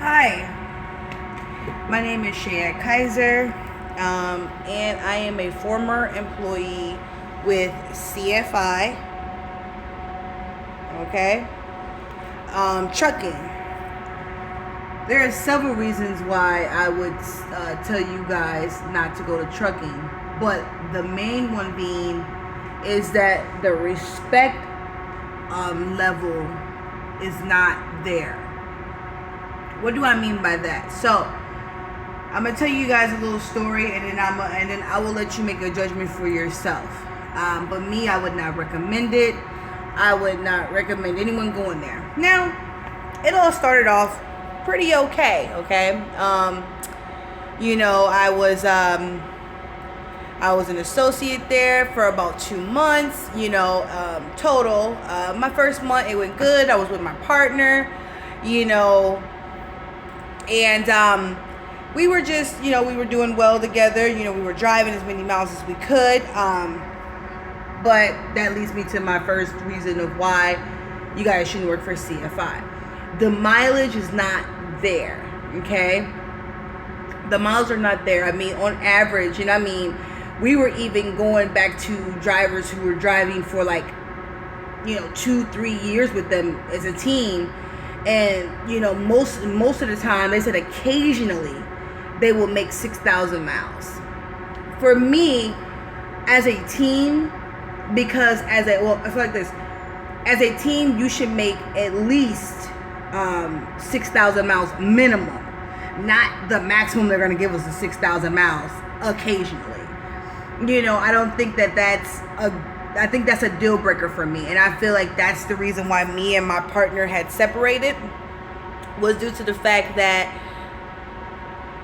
Hi, my name is Shea Kaiser, and I am a former employee with CFI. Okay, trucking. There are several reasons why I would tell you guys not to go to trucking, but the main one being is that the respect level is not there. What do I mean by that? So I'm gonna tell you guys a little story, and then I will let you make a judgment for yourself. But me, I would not recommend it. I would not recommend anyone going there. Now, it all started off pretty okay. Okay, I was an associate there for about 2 months. Total. My first month it went good. I was with my partner. And we were just, we were doing well together. We were driving as many miles as we could. But that leads me to my first reason of why you guys shouldn't work for CFI. The mileage is not there, okay? The miles are not there. I mean, on average, we were even going back to drivers who were driving for 2-3 years with them as a team. And most of the time, they said occasionally they will make 6,000 miles. For me, as a team, because I feel like this, as a team, you should make at least 6,000 miles minimum, not the maximum they're going to give us the 6,000 miles occasionally. I don't think I think that's a deal breaker for me. And I feel like that's the reason why me and my partner had separated, was due to the fact that,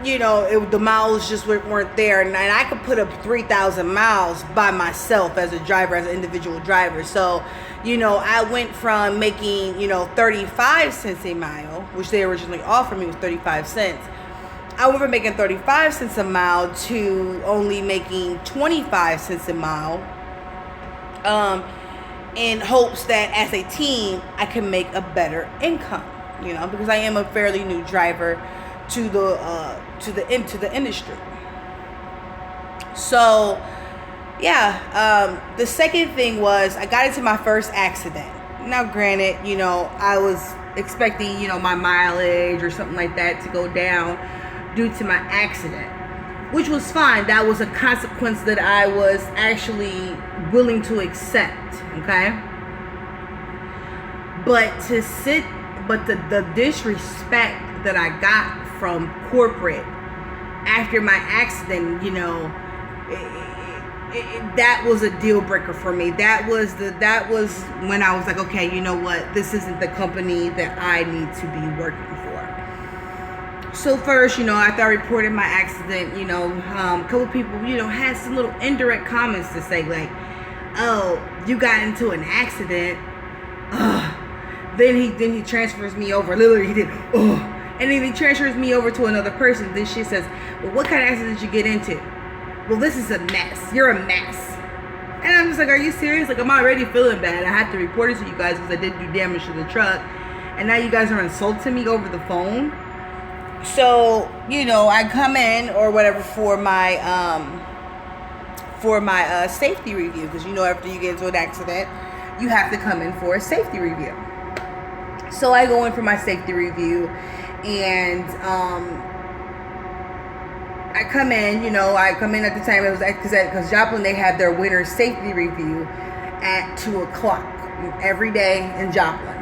the miles just weren't there. And I could put up 3,000 miles by myself as a driver, as an individual driver. So, I went from making, 35 cents a mile, which they originally offered me was 35 cents. I went from making 35 cents a mile to only making 25 cents a mile. In hopes that as a team I can make a better income, because I am a fairly new driver to the industry. So the second thing was I got into my first accident. Now granted, I was expecting my mileage or something like that to go down due to my accident, which was fine. That was a consequence that I was actually willing to accept, okay? But the disrespect that I got from corporate after my accident, that was a deal breaker for me. That was when I was like, okay, you know what? This isn't the company that I need to be working for. So first, after I reported my accident, a couple people, had some little indirect comments to say like, oh, you got into an accident. Then he transfers me over. Literally, he did. And then he transfers me over to another person. Then she says, well, what kind of accident did you get into? Well, this is a mess. You're a mess. And I'm just like, are you serious? Like, I'm already feeling bad. I have to report it to you guys because I did do damage to the truck. And now you guys are insulting me over the phone. So, I come in or whatever for my safety review, because after you get into an accident, you have to come in for a safety review. So I go in for my safety review, and I come in at the time, it was because Joplin, they have their winter safety review at 2:00 every day in Joplin.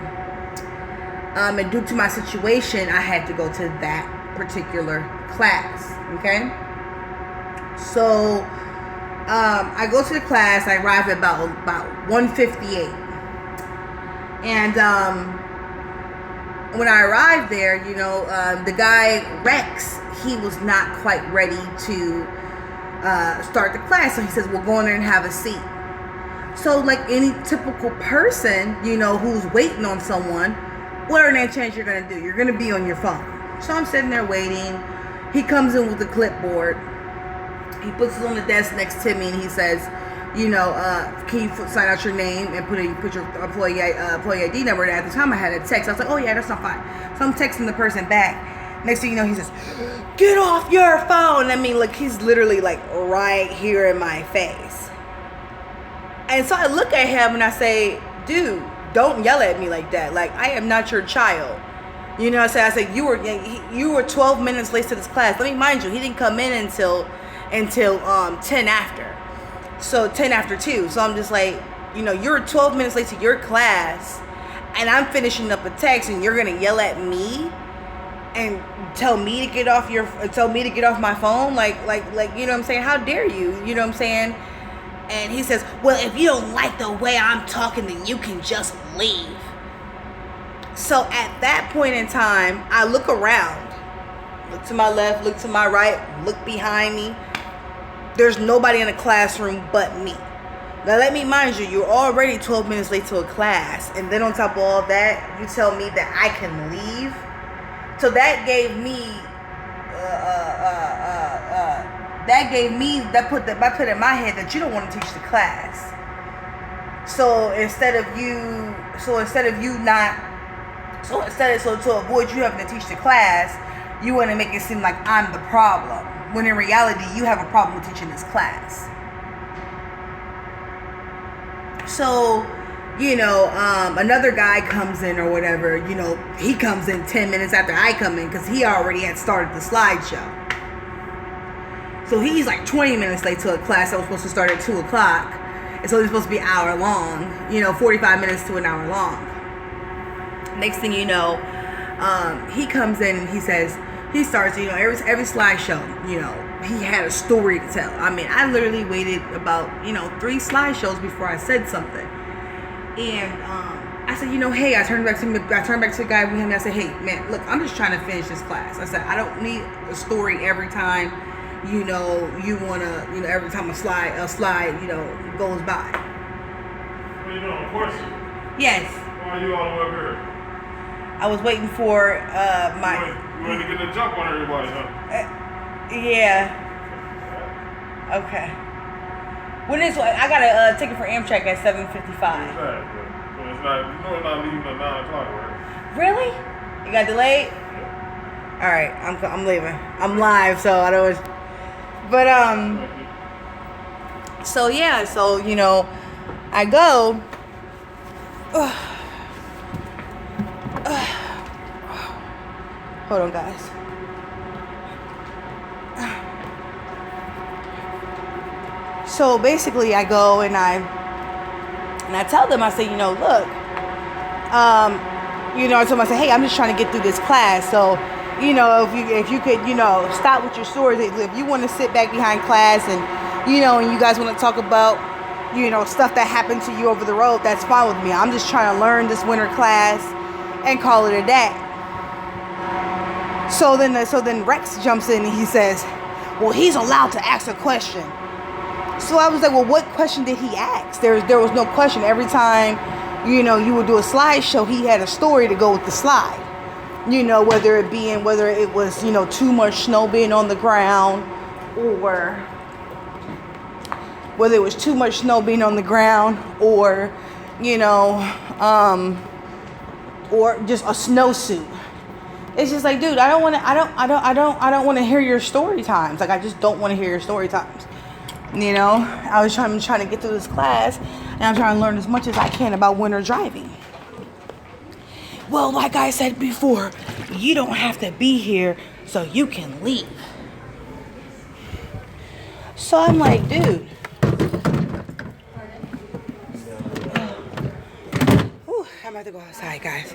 And due to my situation, I had to go to that particular class, okay? So, I go to the class, I arrive at about 1:58. And, when I arrived there, the guy, Rex, he was not quite ready to start the class. So he says, well, go in there and have a seat. So, like any typical person, who's waiting on someone, what are any chance you're going to do? You're going to be on your phone. So I'm sitting there waiting. He comes in with the clipboard. He puts it on the desk next to me, and he says, can you sign out your name and put your employee ID number? And at the time I had a text. I was like, oh yeah, that's not fine. So I'm texting the person back. Next thing you know, he says, "Get off your phone." I mean, look, he's literally like right here in my face. And so I look at him and I say, "Dude, don't yell at me like that. Like, I am not your child." You know what I'm saying? I said, you were 12 minutes late to this class. Let me mind you, he didn't come in until 10 after. So 10 after 2. So I'm just like, you know, you're 12 minutes late to your class and I'm finishing up a text and you're going to yell at me and tell me to get off my phone? Like, you know what I'm saying? How dare you? You know what I'm saying? And he says, "Well, if you don't like the way I'm talking, then you can just leave." So at that point in time, I look around, look to my left, look to my right, look behind me. There's nobody in the classroom but me. Now let me mind you, you're already 12 minutes late to a class. And then on top of all that, you tell me that I can leave. So that gave me, that put in my head that you don't want to teach the class. So to avoid you having to teach the class, you want to make it seem like I'm the problem, when in reality you have a problem with teaching this class. So, you know, another guy comes in or whatever, you know, he comes in 10 minutes after I come in because he already had started the slideshow. So he's like 20 minutes late to a class that was supposed to start at 2 o'clock. And so it's supposed to be an hour long, you know, 45 minutes to an hour long. Next thing you know, he comes in and he starts, you know, every slideshow, you know, he had a story to tell. I mean, I literally waited about, you know, 3 slideshows before I said something. And I said, you know, hey, I turned back to the guy with him and I said, "Hey, man, look, I'm just trying to finish this class." I said, "I don't need a story every time, you know, every time a slide, you know, goes by." What are you doing, of course? Yes. Why are you all the way up here? I was waiting for You want to get the jump on everybody, huh? Yeah. Okay. When is I got a ticket for Amtrak at 7:55. It's not leaving at 9 o'clock, right? Really? You got delayed? Yeah. All right, I'm leaving. I'm live, so I don't. But so yeah, so you know, I go. Hold on, guys. So basically, I go and I tell them, I say, you know, look, you know, I told them, I say, hey, I'm just trying to get through this class. So, you know, if you could, you know, stop with your stories. If you want to sit back behind class and, you know, and you guys want to talk about, you know, stuff that happened to you over the road, that's fine with me. I'm just trying to learn this winter class and call it a day. So then Rex jumps in and he says, well, he's allowed to ask a question. So I was like, well, what question did he ask? There was no question. Every time, you know, you would do a slideshow, he had a story to go with the slide. You know, whether it was, you know, too much snow being on the ground, or whether it was too much snow being on the ground, or, you know, or just a snowsuit. It's just like, dude, I don't want to hear your story times. Like, I just don't want to hear your story times. You know, I'm trying to get through this class, and I'm trying to learn as much as I can about winter driving. Well, like I said before, you don't have to be here, so you can leave. So I'm like, dude. Whew, I'm about to go outside, guys.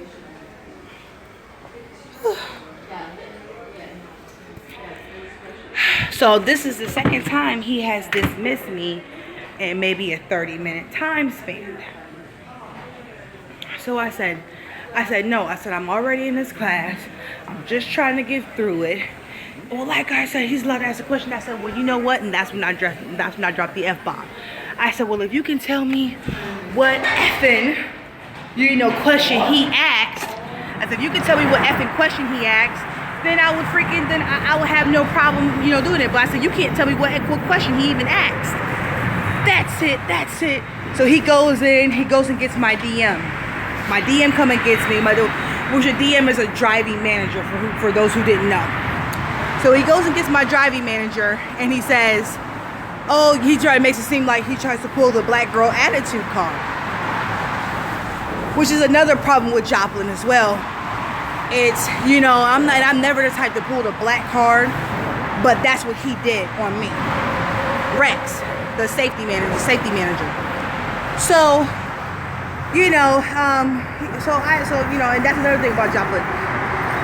Whew. So this is the second time he has dismissed me in maybe a 30-minute time span. So I said, no. I said, I'm already in this class. I'm just trying to get through it. Well, like I said, he's allowed to ask a question. I said, well, you know what? And that's when I dropped the F-bomb. I said, well, if you can tell me what effing, you know, question he asked. I said, if you can tell me what effing question he asked, then I would have no problem, you know, doing it. But I said, you can't tell me what question he even asked. That's it. So he goes and gets my DM. My DM come and gets me. which a DM is a driving manager for those who didn't know. So he goes and gets my driving manager, and he says, oh, makes it seem like he tries to pull the black girl attitude card, which is another problem with Joplin as well. It's, I'm never the type to pull the black card, but that's what he did on me. Rex, the safety manager. So, and that's another thing about Joplin.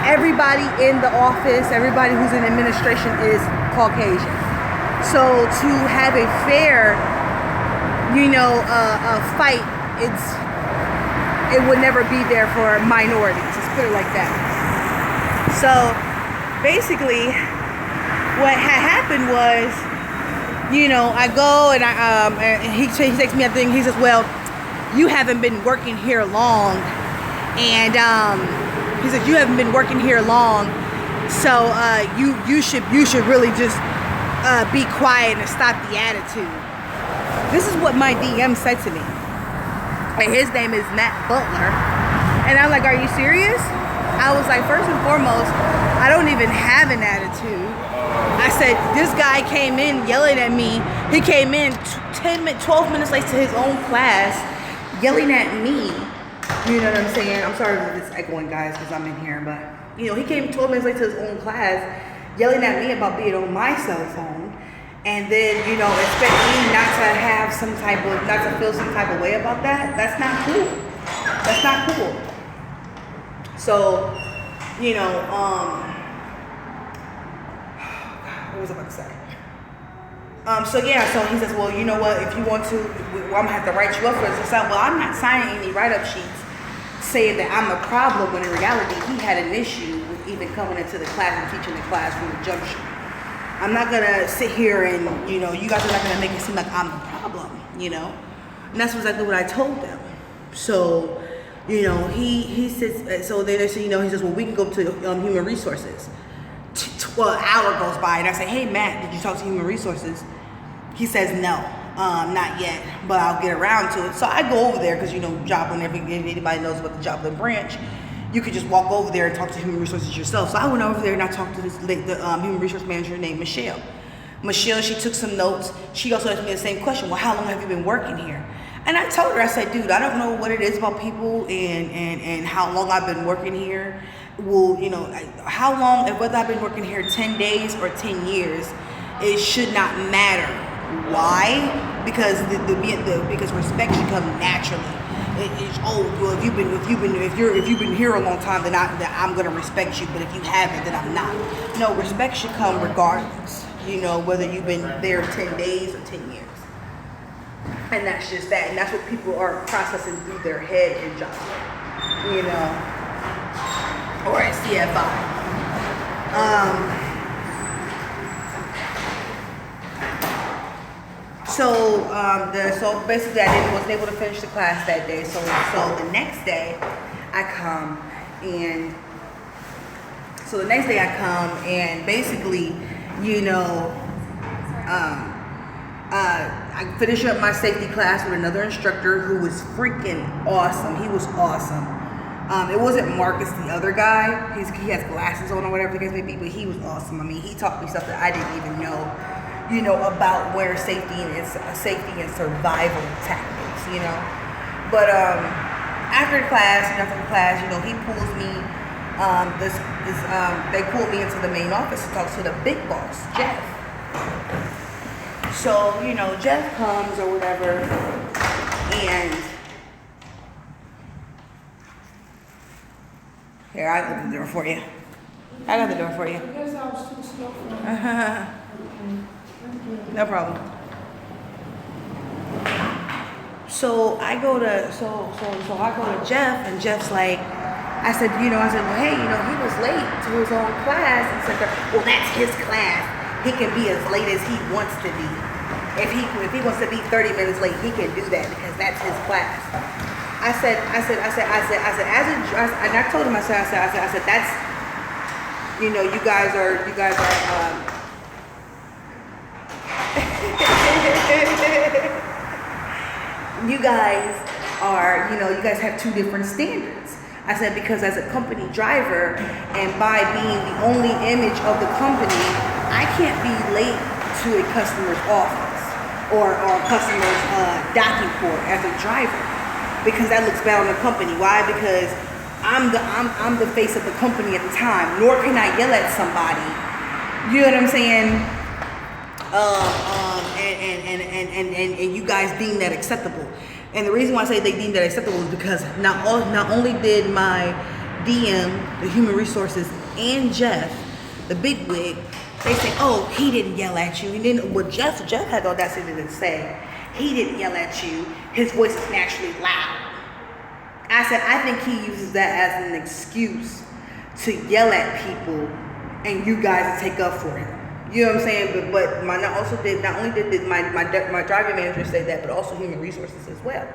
Everybody in the office, everybody who's in administration is Caucasian. So to have a fair, fight, it would never be there for minorities. Let's put it like that. So basically, what had happened was, I go and he takes me up there and he says, well, you haven't been working here long, and he said, you haven't been working here long, so you should really just be quiet and stop the attitude. This is what my DM said to me. And his name is Matt Butler. And I'm like, are you serious? I was like, first and foremost, I don't even have an attitude. I said, this guy came in yelling at me. He came in 12 minutes late to his own class, yelling at me. You know what I'm saying? I'm sorry if it's echoing, guys, because I'm in here. But, he came 12 minutes late to his own class, yelling at me about being on my cell phone. And then, expect me not to have not to feel some type of way about that. That's not cool. That's not cool. So, what was I about to say? So he says, well, you know what, if you want to, I'm going to have to write you up for this. So, well, I'm not signing any write-up sheets saying that I'm a problem, when in reality, he had an issue with even coming into the class and teaching the class from the junction. I'm not going to sit here and, you guys are not going to make it seem like I'm the problem, And that's exactly what I told them. So, he says, so then they say, he says, well, we can go to human resources. Well, an hour goes by, and I say, hey, Matt, did you talk to human resources? He says, no, not yet, but I'll get around to it. So I go over there because, Joplin, if anybody knows about the Joplin branch, you could just walk over there and talk to human resources yourself. So I went over there and I talked to the human resource manager named Michelle. Michelle, she took some notes. She also asked me the same question. Well, how long have you been working here? And I told her, I said, dude, I don't know what it is about people and how long I've been working here. Well, how long, whether I've been working here 10 days or 10 years, it should not matter. Why? Because because respect should come naturally. Well, if you've been here a long time, then I'm gonna respect you. But if you haven't, then I'm not. No, respect should come regardless. Whether you've been there 10 days or 10 years. And that's just that. And that's what people are processing through their head in Joplin. Or at CFI. So basically I wasn't able to finish the class that day. So the next day I come and basically, I finished up my safety class with another instructor who was freaking awesome. He was awesome. It wasn't Marcus, the other guy. He has glasses on or whatever the case may be, but he was awesome. I mean, he taught me stuff that I didn't even know, about where safety and survival tactics, But after class, he pulls me. They pulled me into the main office to talk to the big boss, Jeff. So, Jeff comes or whatever, and here, I got the door for you. I got the door for you. I guess I was too slow for him. No problem. So I go to Jeff, and Jeff's like, I said, well, hey, he was late to his own class. He said, well, that's his class. He can be as late as he wants to be. If he wants to be 30 minutes late, he can do that because that's his class. I said, and I told him, I said, that's, you guys are, you guys have two different standards. I said, because as a company driver, and by being the only image of the company, I can't be late to a customer's office or a customer's docking port as a driver, because that looks bad on the company. Why? Because I'm the face of the company at the time. Nor can I yell at somebody. You know what I'm saying? And you guys deem that acceptable. And the reason why I say they deem that acceptable is because not only did my DM, the human resources, and Jeff, the big wig, they say, oh, he didn't yell at you. He didn't. Well, Jeff had the audacity to say, he didn't yell at you. His voice is naturally loud. I said, I think he uses that as an excuse to yell at people and you guys take up for him. You know what I'm saying? But not only did my driving manager say that, but also human resources as well.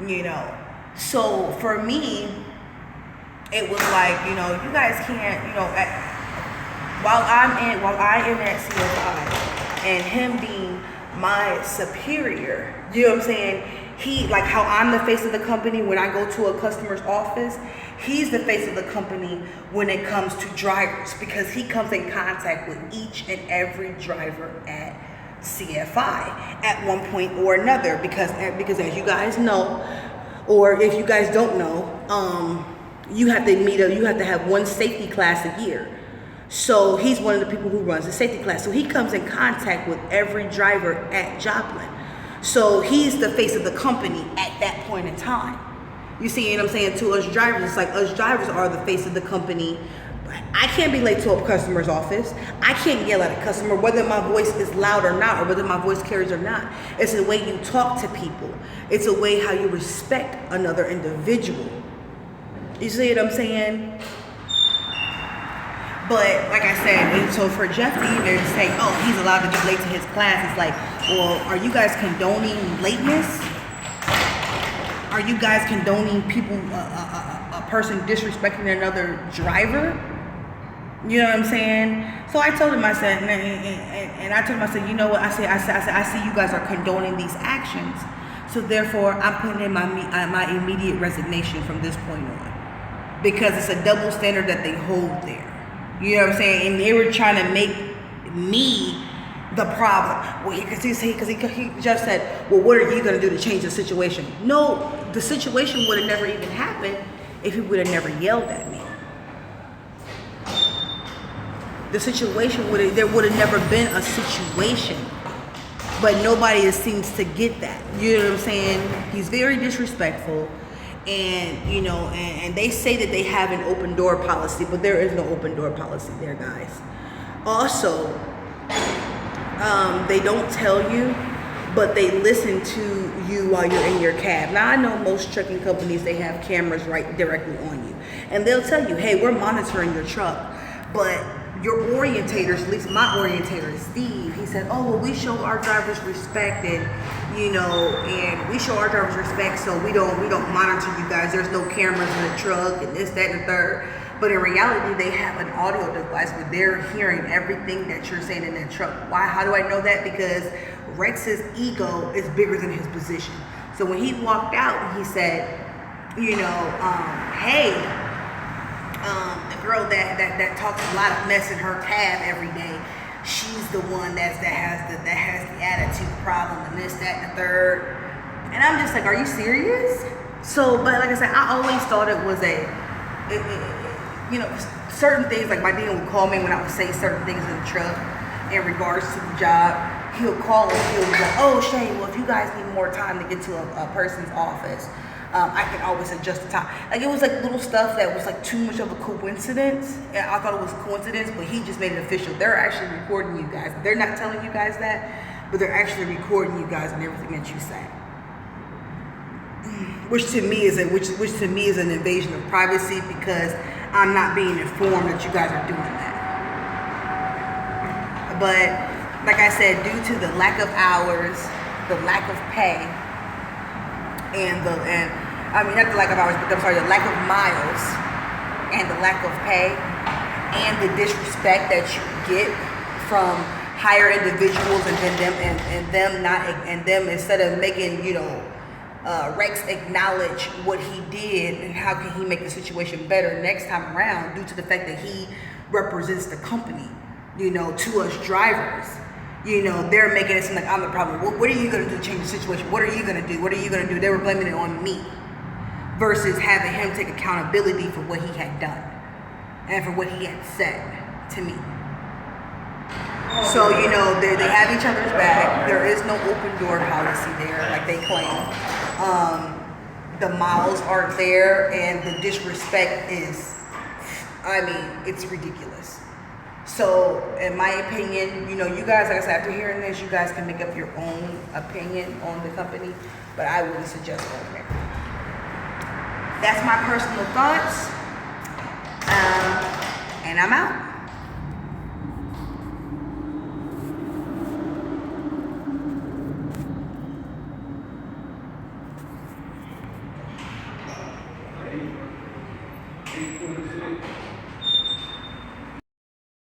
You know. So for me, it was like, you know, you guys can't, you know, while I am at CFI and him being my superior, you know what I'm saying? He, like how I'm the face of the company when I go to a customer's office, he's the face of the company when it comes to drivers, because he comes in contact with each and every driver at CFI at one point or another, because as you guys know, or if you guys don't know, you have to have one safety class a year. So he's one of the people who runs the safety class. So he comes in contact with every driver at Joplin. So he's the face of the company at that point in time. You see what I'm saying? To us drivers, it's like us drivers are the face of the company. I can't be late to a customer's office. I can't yell at a customer, whether my voice is loud or not, or whether my voice carries or not. It's the way you talk to people. It's a way how you respect another individual. You see what I'm saying? But like I said, and so for Jeff to even say, oh, he's allowed to be late to his class, it's like, well, are you guys condoning lateness? Are you guys condoning people, a person disrespecting another driver? You know what I'm saying? So I told him, I said, and I told him, I said, you know what? I said, I see you guys are condoning these actions. So therefore, I'm putting in my immediate resignation from this point on, because it's a double standard that they hold there. You know what I'm saying? And they were trying to make me the problem. Well, because he just said, well, what are you going to do to change the situation? No, the situation would have never even happened if he would have never yelled at me. The situation there would have never been a situation. But nobody seems to get that. You know what I'm saying? He's very disrespectful. And, you know, and they say that they have an open door policy, but there is no open door policy there, guys. Also, they don't tell you, but they listen to you while you're in your cab. Now, I know most trucking companies, they have cameras right directly on you. And they'll tell you, hey, we're monitoring your truck. But your orientators, at least my orientator, Steve, he said, oh, well, we show our drivers respect, and, you know, and we show our drivers respect, so we don't monitor you guys. There's no cameras in the truck and this, that, and the third. But in reality, they have an audio device where they're hearing everything that you're saying in that truck. Why? How do I know that? Because Rex's ego is bigger than his position. So when he walked out, he said, you know, hey, the girl that talks a lot of mess in her cab every day, she's the one that has the attitude problem and this, that, and the third. And I'm just like, are you serious? So, but like I said, I always thought it was you know, certain things, like my dean would call me when I would say certain things in the truck in regards to the job. He'll call and he'll go, oh, Shay, well, if you guys need more time to get to a person's office, I can always adjust the time. Like, it was like little stuff that was like too much of a coincidence. And I thought it was a coincidence, but he just made it official. They're actually recording you guys. They're not telling you guys that, but they're actually recording you guys and everything that you say. Which to me is an invasion of privacy, because I'm not being informed that you guys are doing that. But like I said, due to the lack of hours, the lack of pay, the lack of miles, and the lack of pay, and the disrespect that you get from higher individuals, and them instead of making, you know, Rex acknowledge what he did and how can he make the situation better next time around due to the fact that he represents the company, you know, to us drivers. You know, they're making it seem like I'm the problem. What are you going to do to change the situation? What are you going to do? What are you going to do? They were blaming it on me versus having him take accountability for what he had done and for what he had said to me. So, you know, they have each other's back. There is no open door policy there like they claim. The miles aren't there, and the disrespect is, I mean, it's ridiculous. So, in my opinion, you know, you guys, like I said, after hearing this, you guys can make up your own opinion on the company, but I wouldn't suggest going there. That's my personal thoughts, and I'm out.